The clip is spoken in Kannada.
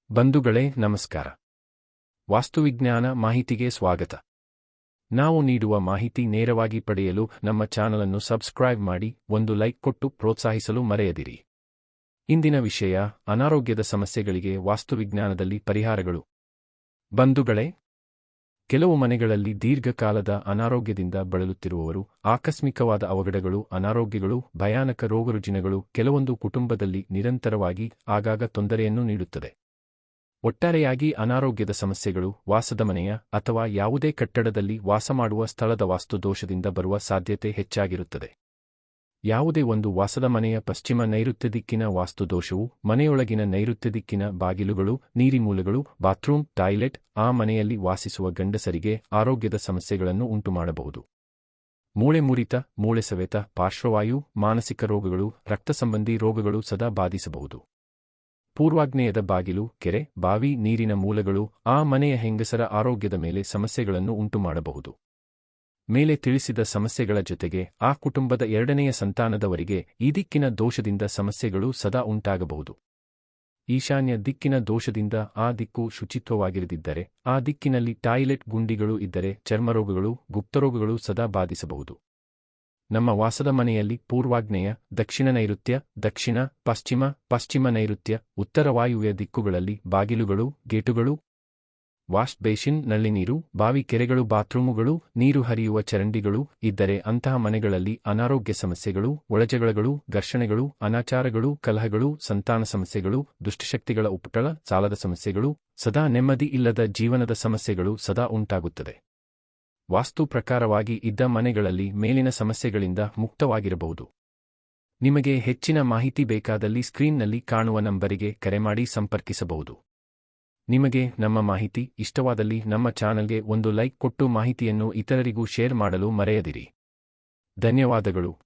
ಬಂಧುಗಳೇ ನಮಸ್ಕಾರ. ವಾಸ್ತುವಿಜ್ಞಾನ ಮಾಹಿತಿಗೆ ಸ್ವಾಗತ. ನಾವು ನೀಡುವ ಮಾಹಿತಿ ನೇರವಾಗಿ ಪಡೆಯಲು ನಮ್ಮ ಚಾನಲನ್ನು ಸಬ್ಸ್ಕ್ರೈಬ್ ಮಾಡಿ, ಒಂದು ಲೈಕ್ ಕೊಟ್ಟು ಪ್ರೋತ್ಸಾಹಿಸಲು ಮರೆಯದಿರಿ. ಇಂದಿನ ವಿಷಯ ಅನಾರೋಗ್ಯದ ಸಮಸ್ಯೆಗಳಿಗೆ ವಾಸ್ತುವಿಜ್ಞಾನದಲ್ಲಿ ಪರಿಹಾರಗಳು. ಬಂಧುಗಳೇ, ಕೆಲವು ಮನೆಗಳಲ್ಲಿ ದೀರ್ಘಕಾಲದ ಅನಾರೋಗ್ಯದಿಂದ ಬಳಲುತ್ತಿರುವವರು, ಆಕಸ್ಮಿಕವಾದ ಅವಘಡಗಳು, ಅನಾರೋಗ್ಯಗಳು, ಭಯಾನಕ ರೋಗರುಜಿನಗಳು ಕೆಲವೊಂದು ಕುಟುಂಬದಲ್ಲಿ ನಿರಂತರವಾಗಿ ಆಗಾಗ ತೊಂದರೆಯನ್ನು ನೀಡುತ್ತದೆ. ಒಟ್ಟಾರೆಯಾಗಿ ಅನಾರೋಗ್ಯದ ಸಮಸ್ಯೆಗಳು ವಾಸದ ಮನೆಯ ಅಥವಾ ಯಾವುದೇ ಕಟ್ಟಡದಲ್ಲಿ ವಾಸಮಾಡುವ ಸ್ಥಳದ ವಾಸ್ತು ದೋಷದಿಂದ ಬರುವ ಸಾಧ್ಯತೆ ಹೆಚ್ಚಾಗಿರುತ್ತದೆ. ಯಾವುದೇ ಒಂದು ವಾಸದ ಮನೆಯ ಪಶ್ಚಿಮ ನೈಋತ್ಯ ದಿಕ್ಕಿನ ವಾಸ್ತು ದೋಷವು ಮನೆಯೊಳಗಿನ ನೈಋತ್ಯ ದಿಕ್ಕಿನ ಬಾಗಿಲುಗಳು, ನೀರಿಮೂಲಗಳು, ಬಾತ್ರೂಮ್, ಟಾಯ್ಲೆಟ್, ಆ ಮನೆಯಲ್ಲಿ ವಾಸಿಸುವ ಗಂಡಸರಿಗೆ ಆರೋಗ್ಯದ ಸಮಸ್ಯೆಗಳನ್ನು ಉಂಟುಮಾಡಬಹುದು. ಮೂಳೆ ಮುರಿತ, ಮೂಳೆ ಸವೆತ, ಪಾರ್ಶ್ವವಾಯು, ಮಾನಸಿಕ ರೋಗಗಳು, ರಕ್ತ ಸಂಬಂಧಿ ರೋಗಗಳು ಸದಾ ಬಾಧಿಸಬಹುದು. ಪೂರ್ವಾಗ್ನೇಯದ ಬಾಗಿಲು, ಕೆರೆ, ಬಾವಿ, ನೀರಿನ ಮೂಲಗಳು ಆ ಮನೆಯ ಹೆಂಗಸರ ಆರೋಗ್ಯದ ಮೇಲೆ ಸಮಸ್ಯೆಗಳನ್ನು ಉಂಟುಮಾಡಬಹುದು. ಮೇಲೆ ತಿಳಿಸಿದ ಸಮಸ್ಯೆಗಳ ಜೊತೆಗೆ ಆ ಕುಟುಂಬದ ಎರಡನೆಯ ಸಂತಾನದವರಿಗೆ ಈ ದಿಕ್ಕಿನ ದೋಷದಿಂದ ಸಮಸ್ಯೆಗಳು ಸದಾ ಉಂಟಾಗಬಹುದು. ಈಶಾನ್ಯ ದಿಕ್ಕಿನ ದೋಷದಿಂದ ಆ ದಿಕ್ಕು ಶುಚಿತ್ವವಾಗಿರದಿದ್ದರೆ, ಆ ದಿಕ್ಕಿನಲ್ಲಿ ಟಾಯ್ಲೆಟ್ ಗುಂಡಿಗಳು ಇದ್ದರೆ ಚರ್ಮರೋಗಗಳು, ಗುಪ್ತರೋಗಗಳು ಸದಾ ಬಾಧಿಸಬಹುದು. ನಮ್ಮ ವಾಸದ ಮನೆಯಲ್ಲಿ ಪೂರ್ವಾಗ್ನೇಯ, ದಕ್ಷಿಣ ನೈಋತ್ಯ, ದಕ್ಷಿಣ, ಪಶ್ಚಿಮ, ಪಶ್ಚಿಮ ನೈಋತ್ಯ, ಉತ್ತರ ವಾಯುವ್ಯ ದಿಕ್ಕುಗಳಲ್ಲಿ ಬಾಗಿಲುಗಳು, ಗೇಟುಗಳು, ವಾಶ್ ಬೇಸಿನ್, ನಲ್ಲಿ ನೀರು, ಬಾವಿ, ಕೆರೆಗಳು, ಬಾತ್ರೂಮುಗಳು, ನೀರು ಹರಿಯುವ ಚರಂಡಿಗಳು ಇದ್ದರೆ ಅಂತಹ ಮನೆಗಳಲ್ಲಿ ಅನಾರೋಗ್ಯ ಸಮಸ್ಯೆಗಳು, ಒಳಜಗಳಗಳು, ಘರ್ಷಣೆಗಳು, ಅನಾಚಾರಗಳು, ಕಲಹಗಳು, ಸಂತಾನ ಸಮಸ್ಯೆಗಳು, ದುಷ್ಟಶಕ್ತಿಗಳ ಉಪಟಳ, ಸಾಲದ ಸಮಸ್ಯೆಗಳು, ಸದಾ ನೆಮ್ಮದಿ ಇಲ್ಲದ ಜೀವನದ ಸಮಸ್ಯೆಗಳು ಸದಾ ಉಂಟಾಗುತ್ತದೆ. ವಾಸ್ತು ಪ್ರಕಾರವಾಗಿ ಇದ್ದ ಮನೆಗಳಲ್ಲಿ ಮೇಲಿನ ಸಮಸ್ಯೆಗಳಿಂದ ಮುಕ್ತವಾಗಿರಬಹುದು. ನಿಮಗೆ ಹೆಚ್ಚಿನ ಮಾಹಿತಿ ಬೇಕಾದಲ್ಲಿ ಸ್ಕ್ರೀನ್ನಲ್ಲಿ ಕಾಣುವ ನಂಬರಿಗೆ ಕರೆ ಮಾಡಿ ಸಂಪರ್ಕಿಸಬಹುದು. ನಿಮಗೆ ನಮ್ಮ ಮಾಹಿತಿ ಇಷ್ಟವಾದಲ್ಲಿ ನಮ್ಮ ಚಾನಲ್ಗೆ ಒಂದು ಲೈಕ್ ಕೊಟ್ಟು ಮಾಹಿತಿಯನ್ನು ಇತರರಿಗೂ ಶೇರ್ ಮಾಡಲು ಮರೆಯದಿರಿ. ಧನ್ಯವಾದಗಳು.